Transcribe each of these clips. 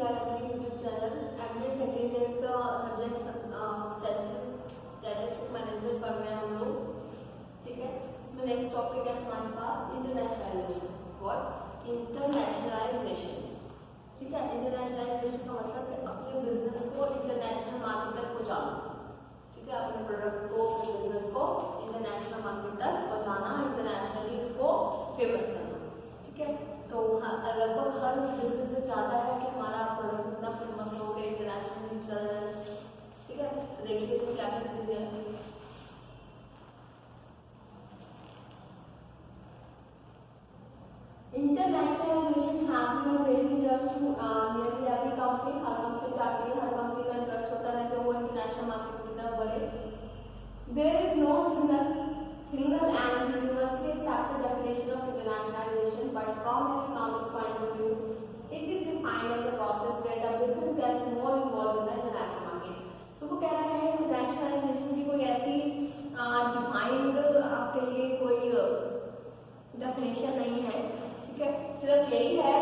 are at the YouTube channel. M B A second year का subject statistics management पढ़ रहे हैं हम लोग, ठीक है। इसमें नेक्स्ट टॉपिक है हमारे पास इंटरनेशनलाइजेशन। व्हाट? इंटरनेशनलाइजेशन, ठीक है। इंटरनेशनलाइजेशन का मतलब है अपने बिजनेस को इंटरनेशनल मार्केट तक पहुंचाना, ठीक है। अपने प्रोडक्ट को, अपने बिजनेस को इंटरनेशनल मार्केट तक पहुंचाना, इंटरनेशनली उसको फेमस करना, ठीक है। तो लगभग हर बिजनेस से चाहता है कि हमारा प्रोडक्ट इतना फेमस हो गया, इंटरनेशनली चल रहा है, ठीक है। तो देखिए इसमें क्या क्या चीजें हैं। Internationalization happening a very interest to nearly every company. हर कंपनी चाहती है, हर कंपनी का इंटरेस्ट होता है कि वो इंटरनेशनल मार्केट की तरफ बढ़े। There is no single and universally accepted definition of internationalization, but from an economics point of view, it is defined as a process where the business gets more involved in the international market. तो वो कह रहे हैं internationalisation की कोई ऐसी defined आपके लिए कोई डेफिनेशन नहीं है, ठीक है। सिर्फ यही है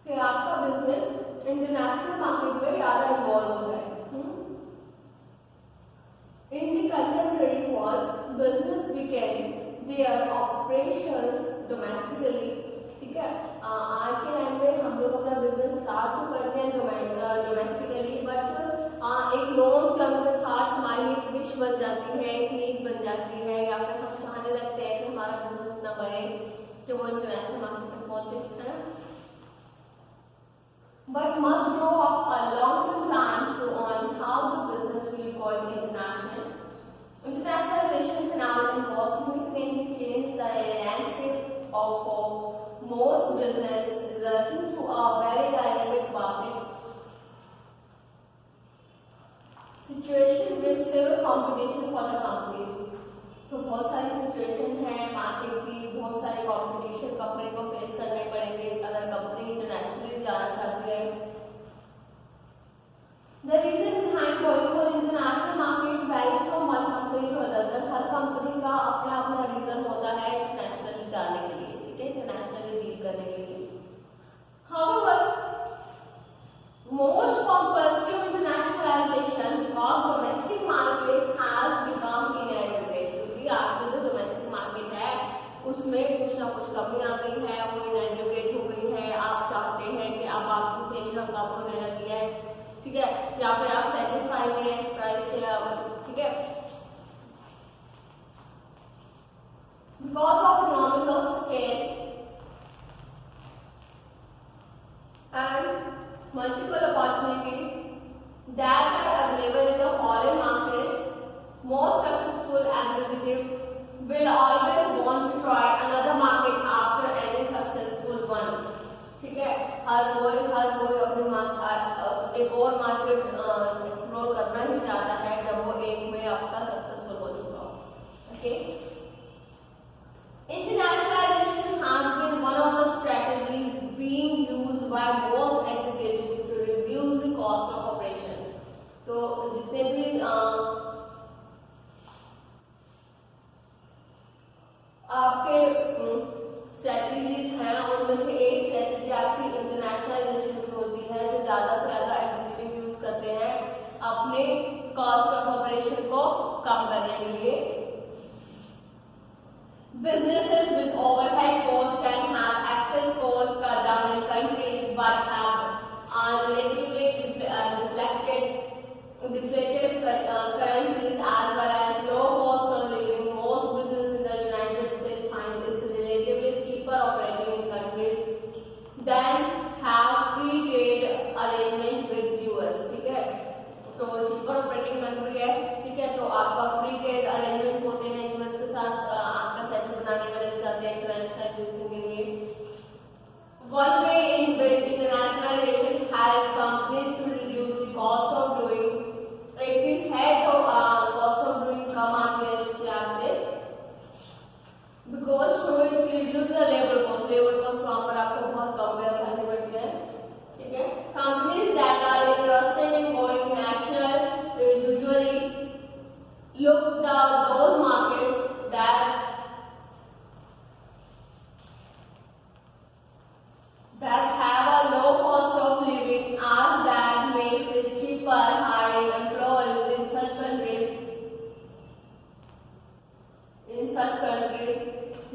कि आपका बिजनेस इंटरनेशनल मार्केट में ज्यादा इन्वॉल्व हो जाए। In the contemporary world, business began their operations domestically, ठीक है। आज के टाइम पे हम लोग अपना बिजनेस स्टार्ट तो करते हैं डोमेस्टिकली, बट एक लॉन्ग टर्म के साथ हमारी एक विश बन जाती है, एक नीड बन जाती है, या फिर हम चाहने लगते हैं कि हमारा बिजनेस इतना बढ़े कि वो इंटरनेशनल मार्केट तक पहुंचे, है ना। But must draw up a long-term plan on how the business will be called international. Internationalization phenomenon has significantly changed the landscape of most business, resulting to a very dynamic market situation with severe competition for the companies. तो बहुत सारी situation है market की, बहुत सारे competition company को face करने पड़ेंगे अगर कंपनी इंटरनेशनली जाना चाहती है। The reason behind going for international market varies from one company to another. Her company का अपना अपना रीजन होता है इंटरनेशनली जाने के लिए, ठीक है, इंटरनेशनली डील करने के लिए। However, most pursue internationalization because domestic market has become inadequate. आपकी जो डोमेस्टिक मार्केट है उसमें कुछ ना कुछ कमी आ गई है, वो इनएडुकेट हो गई है। आप चाहते हैं कि अब आपकी सेल कम होने लगी है, ठीक है, या फिर आप सेटिस्फाई नहीं है इस प्राइस से, ठीक है। Because of economic of scale and multiple opportunities that are available in the foreign markets, most successful executive will always want to try another market after any successful one, ठीक है। हर कोई अपनी एक और मार्केट एक्सप्लोर करना ही चाहता है जब वो एक में आपका सक्सेसफुल हो चुका हो, okay. Internationalization has been one of the strategies being used by most executives to reduce the cost of operation. तो जितने भी आपके स्ट्रेटजीज हैं उनमें से एक स्ट्रेटजी आपकी इंटरनेशनलाइजेशन की होती है, जो ज्यादा से ज्यादा एग्जीक्यूटिव यूज करते हैं अपने कॉस्ट ऑफ ऑपरेशन को कम करने के लिए। Businesses with overhead cost can have excess cost down in countries but have relatively deflated currencies as well as low cost of living. Most business in the United States find it relatively cheaper operating in countries than have free trade arrangement with US, ठीक है। तो cheaper operating country है, ठीक है, तो आपका free trade arrangements होते हैं US के साथ, आपका सेटल बनाने में लग जाते हैं इंटरनेशनलाइजेशन के लिए। One way in which internationalization helps companies to reduce the cost of doing, एक चीज है तो कॉस्ट ऑफ डूइंग कम आती है इसके आपसे, because to reduce the labour cost वहां पर आपको बहुत कम व्यय करनी पड़ती है, ठीक है। Companies that are interested in going national usually look those markets that countries.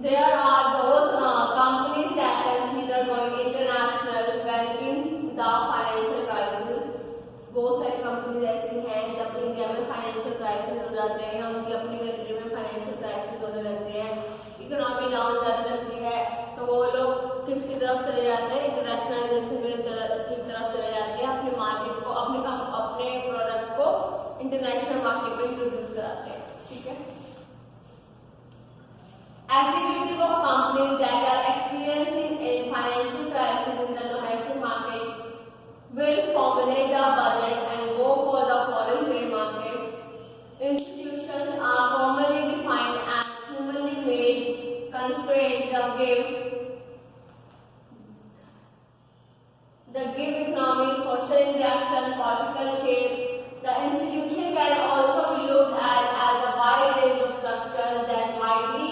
There are those companies that consider going international when in the financial crisis. बहुत सारी कंपनीज ऐसी हैं जब इंडिया में फाइनेंशियल क्राइसिस हो जाते हैं, उनकी अपनी कंट्री में फाइनेंशियल क्राइसिस होने लगते हैं, इकोनॉमी डाउन जाने लगती है, तो वो लोग किसकी तरफ चले जाते हैं, इंटरनेशनलाइजेशन की तरफ चले जाते हैं, अपने मार्केट को अपने प्रोडक्ट को इंटरनेशनल मार्केट में इंट्रोड्यूस कराते हैं। ठीक है, executive of companies that are experiencing a financial crisis in the domestic market will formulate the budget and go for the foreign trade markets. Institutions are formally defined as humanly made constraints that give economy, social interaction, political shape. The institution can also be looked at as a wide range of structures that widely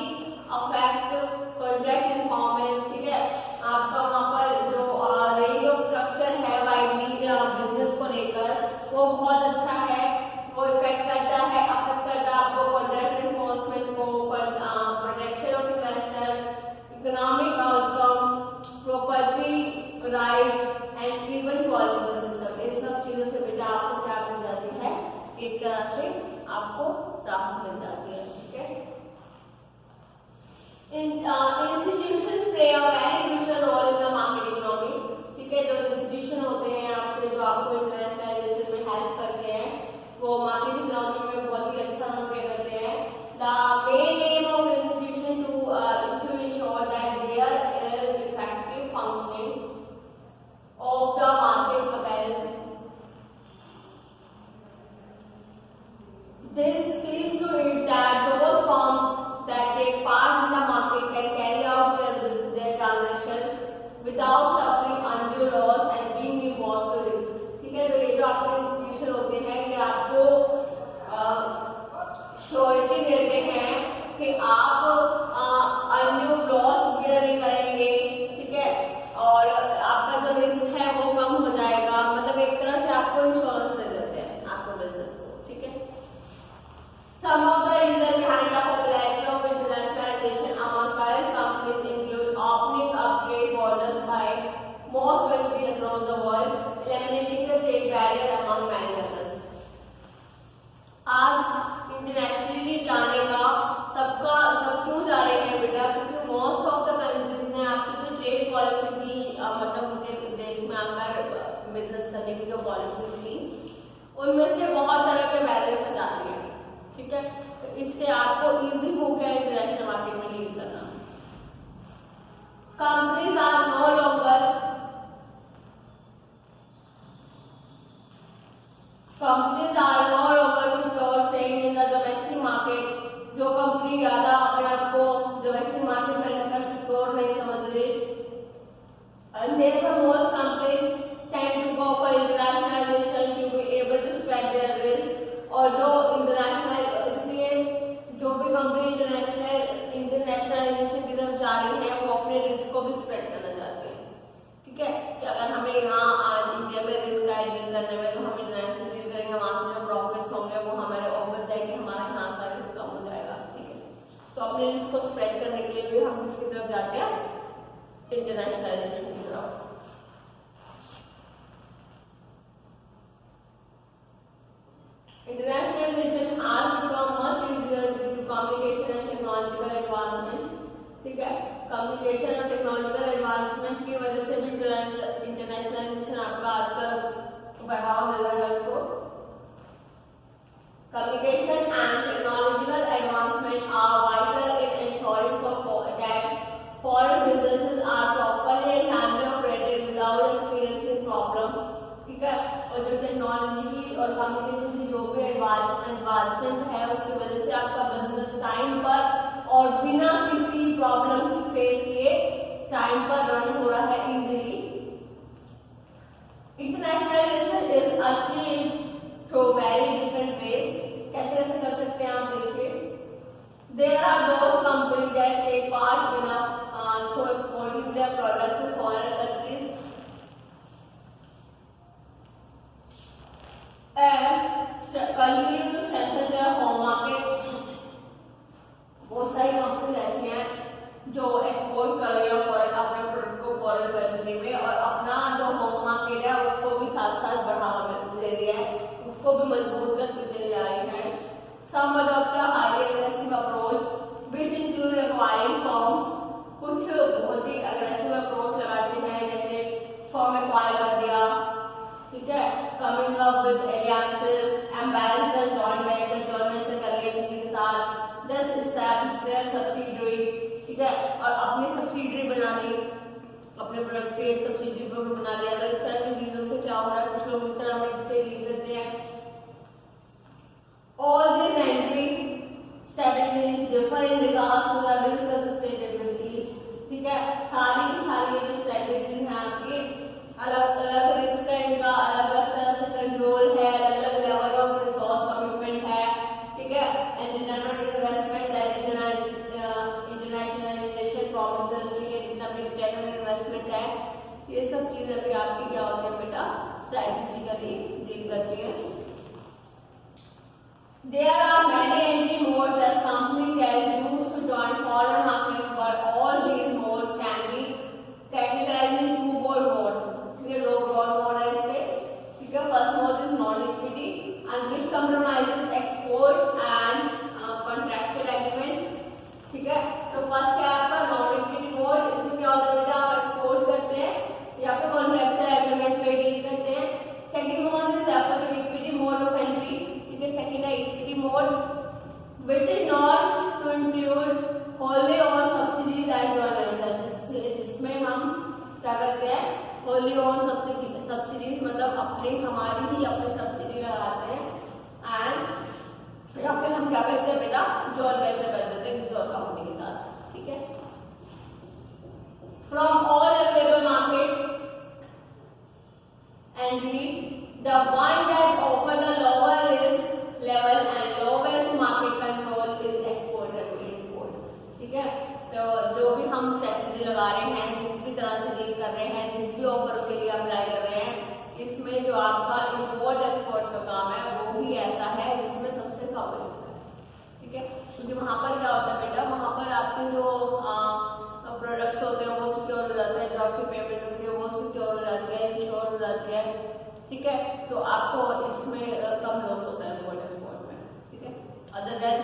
affect contract performance। ठीक है, आपका वहाँ पर जो range of structure है widely business को लेकर वो बहुत अच्छा है, वो इफेक्ट करता है, अफेक्ट करता है आपको कॉन्ट्रैक्ट एनफोर्समेंट को, protection of investor, economic outcome, property rights and even political system. इन सब चीजों से बेटा आपको क्या मिल जाती है, एक तरह से आपको राहत मिल जाती है। ठीक है, institutions play a very crucial role in the market economy। ठीक है, जो इंस्टीट्यूशन होते हैं आपके जो आपको इंटरनेशनलाइजेशन में हेल्प करते हैं वो मार्केट इकोनॉमी में बहुत ही अच्छा रोल प्ले करते हैं। The main aim of institution is to ensure that there is effective functioning of the market mechanism. This sees to it that those firms that take part in the market can carry out their transaction without suffering undue loss and being imposed to risk। ठीक है, तो ये जो आपके institution होते हैं ये आपको श्योरिटी देते हैं कि आप अनड्यू लॉस बियर नहीं करेंगे। ठीक है, और आपका जो रिस्क है वो कम हो जाएगा, मतलब एक तरह से आपको इंश्योरेंस दे देते हैं आपको बिजनेस को। ठीक है, some of the reasons behind the popularity of internationalization among current companies include opening up trade borders by more countries across the world, eliminating the trade barrier among many others। आज internationally जाने का सब क्यों जा रहे हैं बेटा, क्योंकि मोस्ट ऑफ द कंट्रीज ने आपकी जो ट्रेड पॉलिसी थी, मतलब उनके देश में आकर बिजनेस करने की जो पॉलिसीज थी उनमें से बहुत तरह के बैरियर्स हटा दिए। ठीक है, तो इससे आपको इजी हो गया इंटरनेशनल मार्केट में डील करना। Companies are no longer secure staying in the domestic market. जो कंपनी ज्यादा अपने आप को डोमेस्टिक मार्केट में रहकर सिक्योर नहीं समझ रही, and therefore most companies tend to go for internationalization to be able to spread their risk। और जो इंटरनेशनल, इसलिए जो भी कंपनी इंटरनेशनलाइजेशन की तरफ जा रही है वो अपने रिस्क को भी स्प्रेड करना चाहती है। ठीक है, कि अगर हमें यहाँ आज इंडिया में रिस्क है डील करने में तो हम इंटरनेशनल डील करेंगे, वहां से जो प्रॉफिट्स होंगे वो हमारे ऑफिस जाएंगे, हमारा यहाँ का रिस्क कम हो जाएगा। ठीक है, तो अपने रिस्क को स्प्रेड करने के लिए भी हम किसकी तरफ जाते हैं, इंटरनेशनलाइजेशन की तरफ। Internationalization has become much easier due to communication and technological advancement। ठीक है, कम्युनिकेशन और टेक्नोलॉजिकल एडवांसमेंट की वजह से भी इंटरनेशनलाइजेशन आपका आजकल बढ़ावा मिल रहा है उसको। Communication and technological advancement are vital in ensuring that foreign businesses are properly and timely operated without experiencing problem। ठीक है, और जो टेक्नोलॉजी की और कम्युनिकेशन की जो भी एडवांसमेंट है उसकी वजह से आपका बिजनेस टाइम पर और बिना किसी प्रॉब्लम फेस किए टाइम पर रन हो रहा है easily. Internationalization is achieved through very different ways. कैसे कैसे कर सकते हैं आप देखिए। There are those companies that take part in through exporting their product to foreign countries and continue to strengthen their home market। बहुत सारी कंपनी जो एक्सपोर्ट कर रही है फॉरेन अपने प्रोडक्ट को फॉरेन कंट्री में, और अपना जो होम मार्केट है उसको भी साथ साथ बढ़ावा दे रही है, उसको भी मजबूत करती चली जा रही है। Some adopt a highly aggressive approach which include acquiring firms, कुछ बहुत ही अग्रेसिव अप्रोच लगाते हैं, जैसे फर्म एक्वायर कर दिया, ठीक है, coming up with alliances, embrace the joint venture कर लिया किसी के साथ, दस एस्टैब्लिश देयर सब्सिडरी, ठीक है, और अपनी सब्सिडरी बना ली, अपने प्रोडक्ट के सब्सिडरी प्रोडक्ट बना लिया। तो इस तरह की चीजों से क्या हो रहा है, कुछ लोग इस तरह में से डील करते हैं। All these entry strategies differ in regards to the risk associated with each, ठीक है, सारी की सारी जो स्ट्रेटेजीज हैं आपकी अलग अलग रिस्क है, इनका अलग अलग तरह से कंट्रोल है, अलग अलग लेवल ऑफ रिसोर्स कमिटमेंट है, ठीक है, and return on investment and internationalisation promises, ठीक है, जितना भी रिटर्न ऑन इन्वेस्टमेंट है, ये सब चीजें भी आपकी क्या होती है बेटा, स्ट्रेटेजिकली डील करती है। There are many entry modes as company can use to join foreign markets, but all these modes can be categorized in two board mode, ठीक है, दो broad mode है इसके, ठीक है। First mode is non equity and which compromises export and contractual agreement, ठीक है। तो फर्स्ट है आपका नॉन इक्विटी मोड, इसमें क्या होता है बेटा, आप एक्सपोर्ट करते हैं या फिर कॉन्ट्रैक्चुअल एग्रीमेंट पे डील करते हैं। सेकंड मोड इज आपका equity mode of entry, second है equity mode which is not to include wholly owned subsidiaries and joint ventures, जिसमें हम क्या करते हैं, wholly owned subsidiaries मतलब अपने हमारी ही अपनी सब्सिडी लगाते हैं, एंड या फिर हम क्या करते हैं बेटा, जॉइंट वेंचर कर देते हैं किसी और कंपनी के साथ, ठीक है। From all available markets entry, the one that offer the lower risk level and lowest market control is export and import, ठीक है। तो जो भी हम स्ट्रेटजी लगा रहे हैं, जिस भी तरह से डील कर रहे हैं, जिस भी ऑफर के लिए अप्लाई कर रहे हैं, इसमें जो आपका इंपोर्ट एक्सपोर्ट का काम है वो भी ऐसा है जिसमें सबसे कम रिस्क है, ठीक है। क्योंकि वहाँ पर क्या होता है बेटा, वहाँ पर आपके जो प्रोडक्ट्स होते हैं वो सिक्योर हो जाते हैं, जो आपकी पेमेंट होती है वो सिक्योर हो जाती है, इंश्योर हो जाती है, ठीक है। तो आपको इसमें कम लॉस होता है इंपोर्ट एक्सपोर्ट में, ठीक है, other than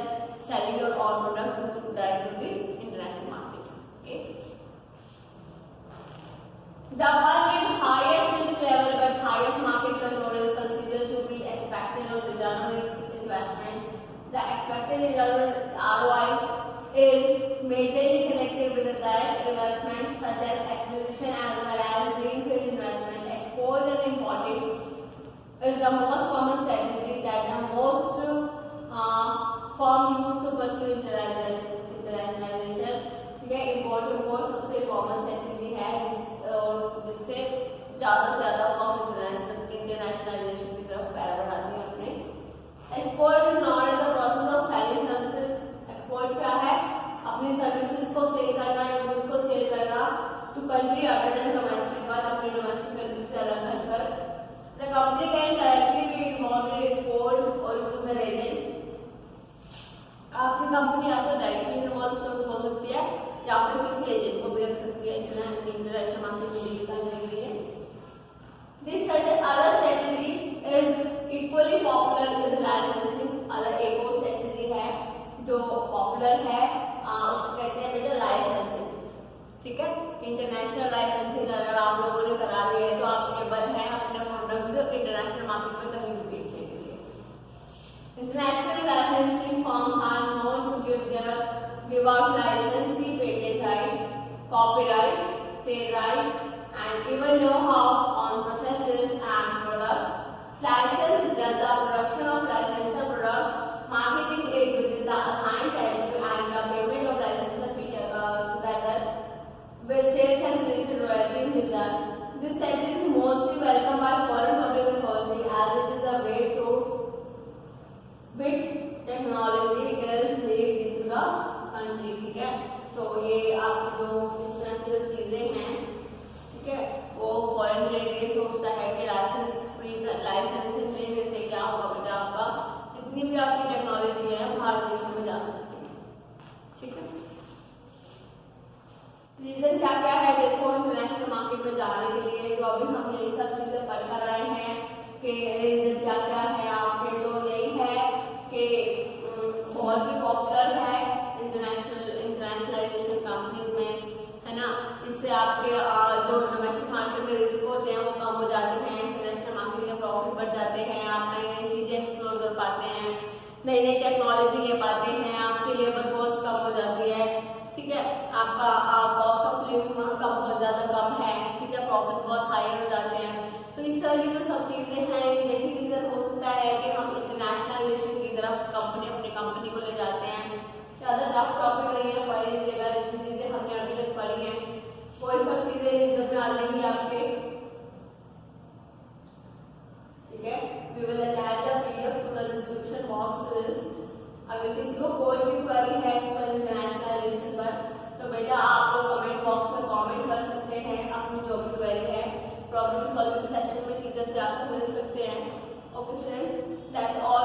selling your own product to directly international markets, okay. The one with highest risk level but highest market control is considered to be expected return on investment. The expected return on ROI is majorly connected with the direct investment such as acquisition as well as greenfield investment. Export and importing is the most common strategy that the most firm use to pursue internationalization. ठीक है, import सबसे common strategy है जिससे ज़्यादा से ज़्यादा firm internationalisation की तरफ पैर बढ़ाती है अपने। Export is known as the process of selling services. Export क्या है, अपनी सर्विसेज को सेल करना या गुड्स को सेल करना to country other than domestic one, अपनी डोमेस्टिक कंट्री से अलग हटकर। The company can directly be involved in export और यूज द एजेंट। आपकी कंपनी आपसे डायरेक्टली इन्वॉल्व हो सकती है या फिर किसी एजेंट को भी रख सकती है इंटरनेशनल मार्केट में डील करने के लिए। This other strategy is equally popular is licensing. अलग एक और स्ट्रेटजी है जो पॉपुलर है, उसको कहते हैं बेटा लाइसेंसिंग, ठीक है। इंटरनेशनल लाइसेंसिंग अगर आप लोगों ने करा लिया है तो आप एबल है अपने प्रोडक्ट इंटरनेशनल मार्केट में कहीं भी बेचने के लिए। International licensing firms are known to give out license, patent right, copyright, sale right, and even know-how on processes and products. License does the production of licensed products, marketing it within the assigned territory, and the payment of license fee together with sales and related royalties is done. This strategy is mostly welcomed by foreign public authority as it is a way through which technology is leaked into the country, ठीक है। तो ये आपकी जो इस तरह की जो चीजें हैं, ठीक है, वो फॉरेन ट्रेड ये सोचता है कि लाइसेंस फ्री लाइसेंसेस देने से क्या होगा बेटा, आपका जितनी भी आपकी टेक्नोलॉजी है भारत देश में जा सकती है, ठीक है। कि रीजन क्या क्या है आपके, तो यही है कि बहुत ही पॉपुलर है इंटरनेशनलाइजेशन कंपनीज में, है ना। इससे आपके जो डोमेस्टिक मार्केट में रिस्क होते हैं वो कम हो जाते हैं, इंटरनेशनल मार्केट में प्रॉफिट बढ़ जाते हैं, आप नई नई चीजें एक्सप्लोर कर पाते हैं, नई नई टेक्नोलॉजी ले पाते हैं, आपकी लेबर कॉस्ट कम हो जाती है, ठीक है, आपका कॉस्ट ऑफ लिविंग वहाँ का बहुत ज़्यादा कम है, ठीक है, प्रॉफिट बहुत हायर हो जाते हैं। तो इस तरह की जो सब चीज़ें हैं, यही रीज़न हो सकता है कि हम इंटरनेशनलाइजेशन की तरफ अपनी कंपनी को ले जाते हैं। ज़्यादा टफ टॉपिक नहीं है, पढ़ लीजिएगा, जितनी चीज़ें हमने अभी तक पढ़ी हैं वो सब चीज़ें रीजन में आ जाएंगी आपके, ठीक है। We will attach the PDF to the description box. अगर किसी को कोई भी क्वेरी है इस पर इंटरनेशनलाइजेशन पर, तो बेटा आप लोग कमेंट बॉक्स में कमेंट कर सकते हैं, अपनी जो भी क्वेरी है प्रॉब्लम सॉल्विंग सेशन में टीचर से आपको मिल सकते हैं। Okay students, that's all.